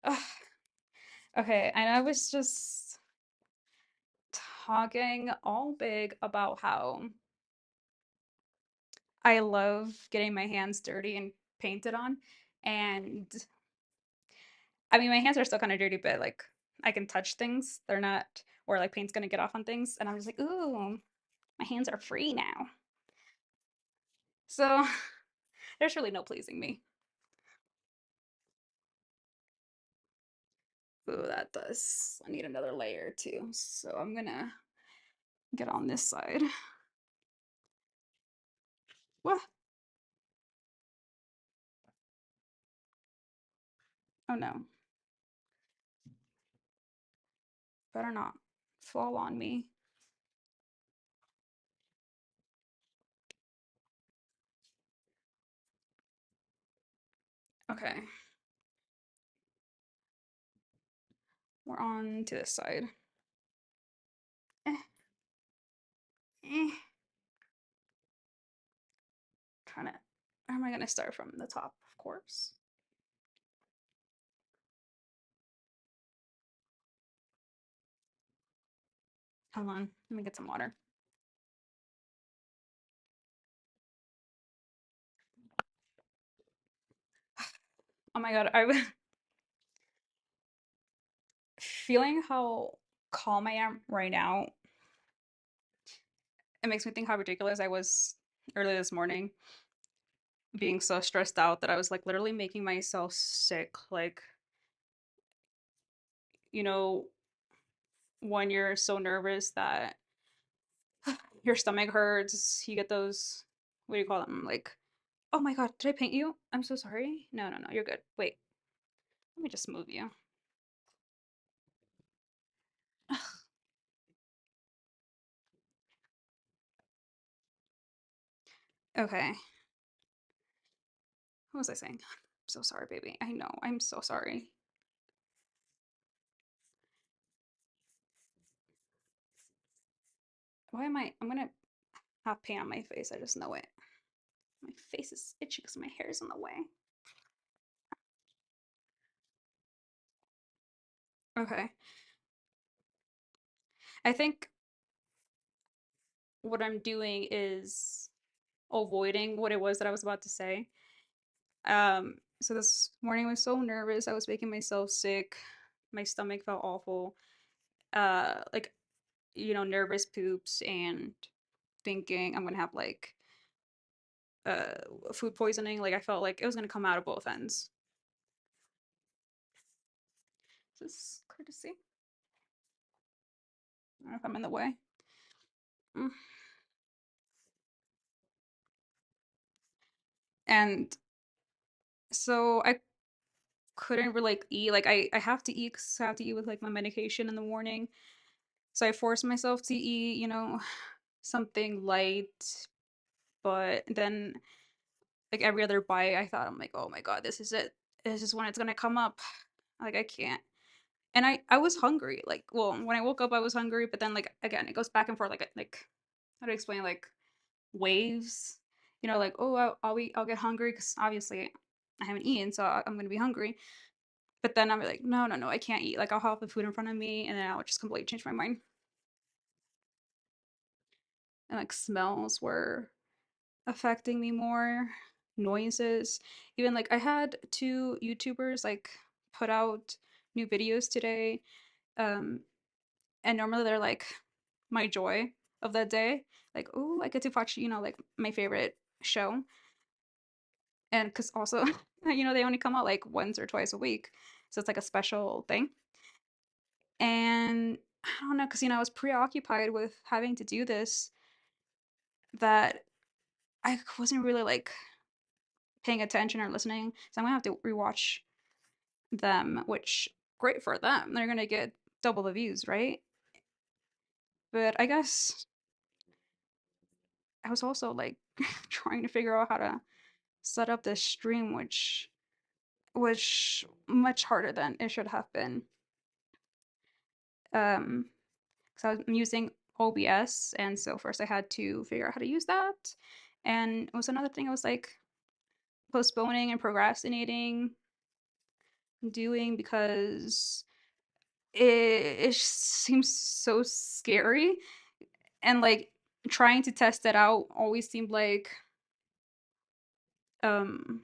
Ugh. Okay, and I was just talking all big about how I love getting my hands dirty and painted on. And I mean, my hands are still kind of dirty, but like I can touch things. They're not, or like paint's gonna get off on things. And I'm just like, ooh, my hands are free now. So there's really no pleasing me. Ooh, that does. I need another layer too. So I'm gonna get on this side. What? Oh no. Better not fall on me. Okay, we're on to this side. Eh, eh. Trying to. How am I gonna start from the top? Of course. Hold on. Let me get some water. Oh my god, I was feeling how calm I am right now. It makes me think how ridiculous I was early this morning, being so stressed out that I was like literally making myself sick. Like, you know, when you're so nervous that your stomach hurts, you get those, what do you call them? Like, oh my god, did I paint you? I'm so sorry. No, no, no, you're good. Wait, let me just move you. Okay, what was I saying? I'm so sorry, baby. I know, I'm so sorry. Why am I? I'm gonna have paint on my face. I just know it. My face is itchy because my hair is in the way. Okay. I think what I'm doing is avoiding what it was that I was about to say. So this morning I was so nervous. I was making myself sick. My stomach felt awful. Like, nervous poops and thinking I'm gonna have like uh food poisoning. Like I felt like it was gonna come out of both ends. Is this courtesy? I don't know if I'm in the way. Mm. And so I couldn't really like eat. Like I have to eat 'cause I have to eat with like my medication in the morning. So I forced myself to eat, something light. But then like every other bite, I thought I'm like, oh my God, this is it. This is when it's gonna come up. Like I can't. And I was hungry. Like, well, when I woke up, I was hungry. But then like again, it goes back and forth. Like how to explain like waves. Like oh, I'll eat. I'll get hungry because obviously I haven't eaten, so I'm gonna be hungry. But then I'm like, no, no, no, I can't eat. Like I'll have the food in front of me, and then I'll just completely change my mind. And like smells were affecting me more, noises. Even like I had two YouTubers like put out new videos today. Um, and normally they're like my joy of that day. Like, oh, I get to watch, like my favorite show. And because also, they only come out like once or twice a week. So it's like a special thing. And I don't know, because, I was preoccupied with having to do this that I wasn't really like paying attention or listening. So I'm gonna have to rewatch them, which great for them. They're gonna get double the views, right? But I guess I was also like trying to figure out how to set up this stream, which was much harder than it should have been. Because I was using OBS, and so first I had to figure out how to use that, and it was another thing I was like postponing and procrastinating doing because it seems so scary, and like trying to test it out always seemed um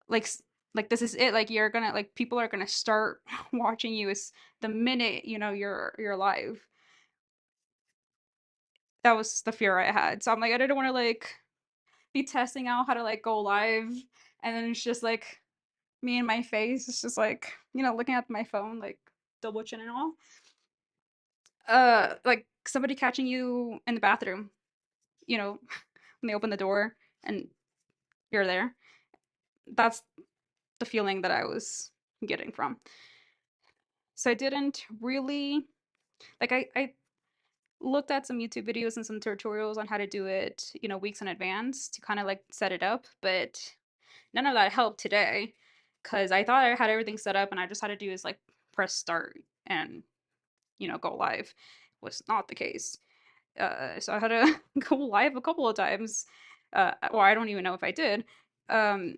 like like this is it, like you're gonna like people are gonna start watching you as the minute you're live. That was the fear I had, so I'm like I didn't want to like be testing out how to like go live, and then it's just like me and my face. It's just like looking at my phone, like double chin and all. Like somebody catching you in the bathroom, you know, when they open the door and you're there. That's the feeling that I was getting from. So I didn't really like I looked at some YouTube videos and some tutorials on how to do it, weeks in advance to kind of like set it up, but none of that helped today because I thought I had everything set up and I just had to do is like press start and go live. Was not the case. So I had to go live a couple of times. Or I don't even know if I did. Um,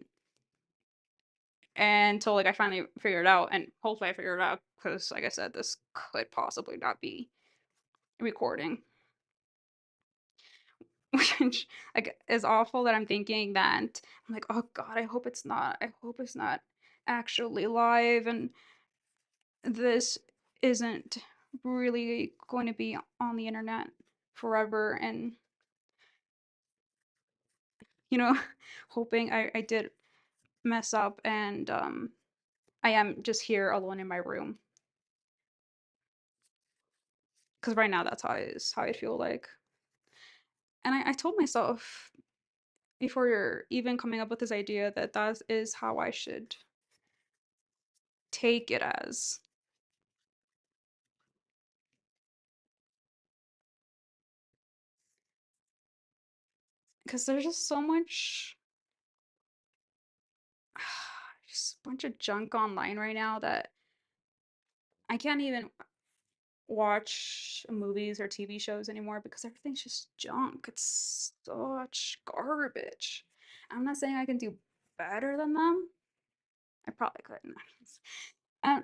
until like I finally figured it out, and hopefully I figured it out because, like I said, this could possibly not be recording, which like is awful that I'm thinking that I'm like, oh God, I hope it's not. I hope it's not actually live, and this isn't really going to be on the internet forever, and you know, hoping I did mess up and I am just here alone in my room because right now that's how I feel like. And I told myself before you're even coming up with this idea that that is how I should take it as, because there's just so much, just a bunch of junk online right now that I can't even watch movies or TV shows anymore because everything's just junk. It's such garbage. I'm not saying I can do better than them. I probably couldn't. Um,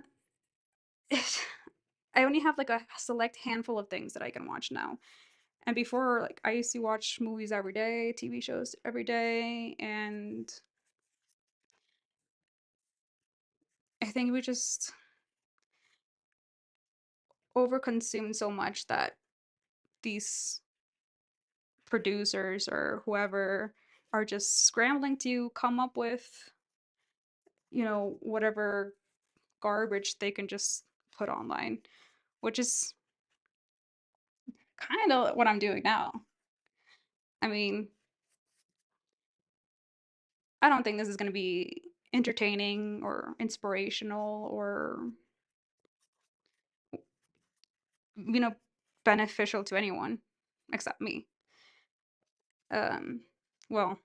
I only have like a select handful of things that I can watch now, And before, like, I used to watch movies every day, TV shows every day, and I think we just overconsumed so much that these producers or whoever are just scrambling to come up with, whatever garbage they can just put online, which is kind of what I'm doing now. I mean, I don't think this is going to be entertaining or inspirational or, you know, beneficial to anyone except me. Um, well,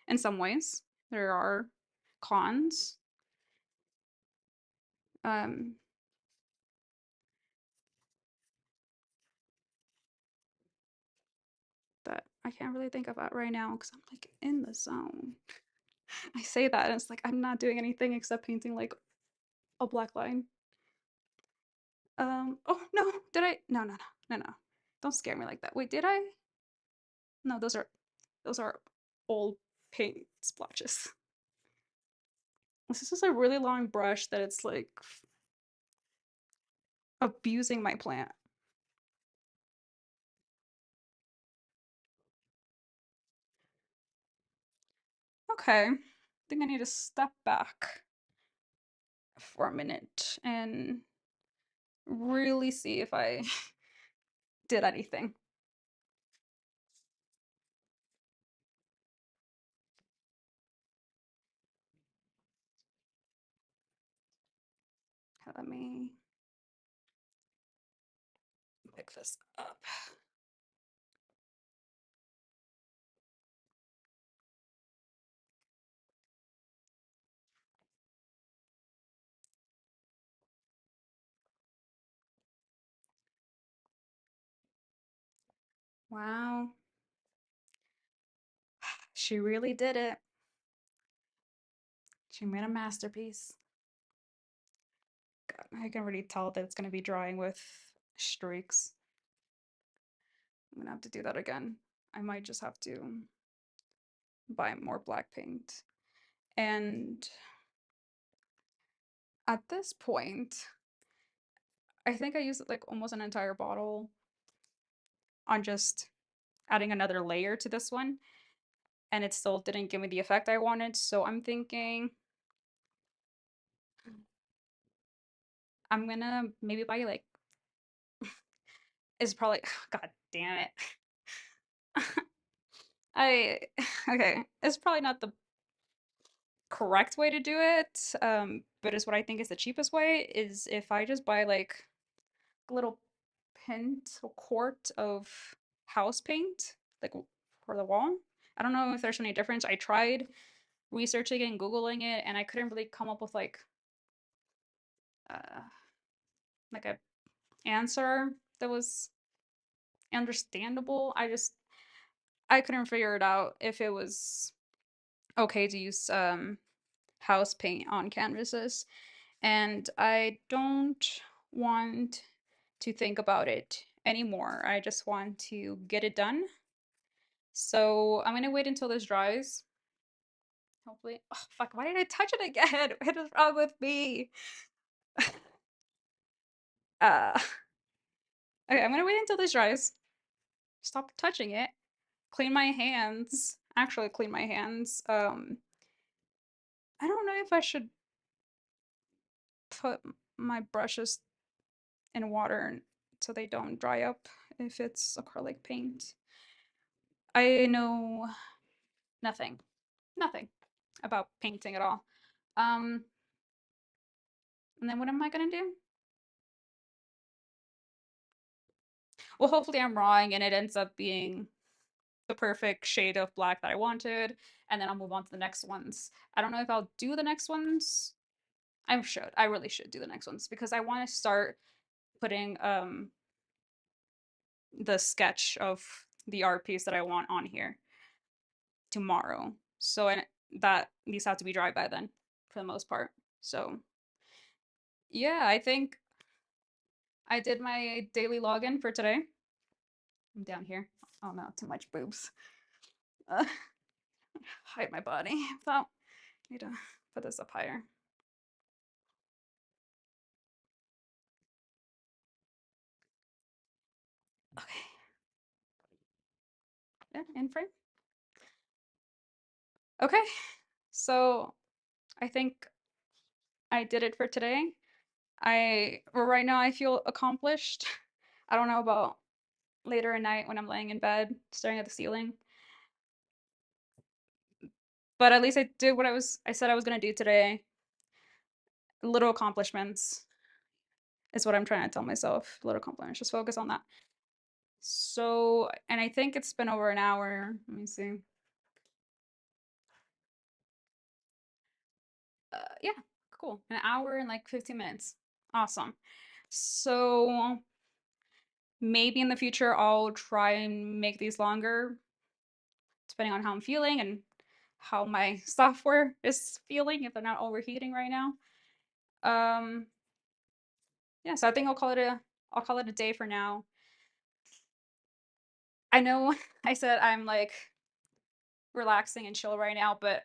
in some ways, there are cons. Um, that I can't really think about right now because I'm like in the zone. I say that and it's like I'm not doing anything except painting like a black line. Oh no, did I? No, no, no, no, no. Don't scare me like that. Wait, did I? No, those are old paint splotches. This is a really long brush that it's like abusing my plant. Okay, I think I need to step back for a minute and really see if I did anything. Let me pick this up. Wow, she really did it. She made a masterpiece. God, I can already tell that it's going to be drying with streaks. I'm going to have to do that again. I might just have to buy more black paint. And at this point, I think I used like almost an entire bottle on just adding another layer to this one, and it still didn't give me the effect I wanted. So I'm thinking I'm gonna maybe buy like it's probably God damn it. I okay, it's probably not the correct way to do it, but it's what I think is the cheapest way is if I just buy like a little pint or quart of house paint, like for the wall. I don't know if there's any difference. I tried researching it and Googling it, and I couldn't really come up with uh, like a answer that was understandable. I couldn't figure it out if it was okay to use house paint on canvases, and I don't want to think about it anymore. I just want to get it done. So I'm gonna wait until this dries. Hopefully, oh fuck! Why did I touch it again? What is wrong with me? Uh, okay, I'm gonna wait until this dries. Stop touching it. Clean my hands. Actually, clean my hands. I don't know if I should put my brushes in water so they don't dry up if it's acrylic paint. I know nothing, nothing about painting at all. Um, and then what am I gonna do? Well, hopefully I'm wrong and it ends up being the perfect shade of black that I wanted, and then I'll move on to the next ones. I don't know if I'll do the next ones. I should. I really should do the next ones because I want to start putting the sketch of the art piece that I want on here tomorrow. So and that these have to be dry by then for the most part. So yeah, I think I did my daily login for today. I'm down here. Oh no, too much boobs. Uh, hide my body. Without need to put this up higher. Okay. Yeah, in frame. Okay. So I think I did it for today. Right now I feel accomplished. I don't know about later at night when I'm laying in bed staring at the ceiling, but at least I did what I said I was gonna do today. Little accomplishments is what I'm trying to tell myself. Little accomplishments. Just focus on that. So, and I think it's been over an hour. Let me see. Yeah, cool. An hour and like 15 minutes. Awesome. So maybe in the future I'll try and make these longer, depending on how I'm feeling and how my software is feeling, if they're not overheating right now. Um, yeah, so I think I'll call it a day for now. I know I said I'm like relaxing and chill right now, but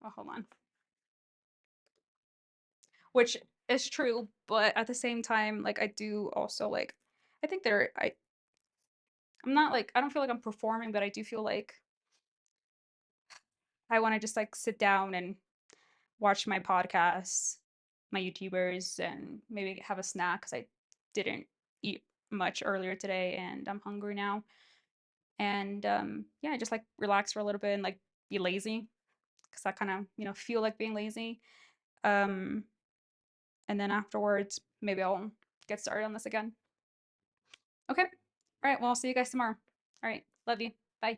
oh, hold on. Which is true, but at the same time, like I do also like I think I'm not like I don't feel like I'm performing, but I do feel like I want to just like sit down and watch my podcasts, my YouTubers, and maybe have a snack because I didn't eat much earlier today and I'm hungry now. And yeah, just like relax for a little bit and like be lazy because I kind of, feel like being lazy. Um, and then afterwards, maybe I'll get started on this again. Okay. All right. Well, I'll see you guys tomorrow. All right. Love you. Bye.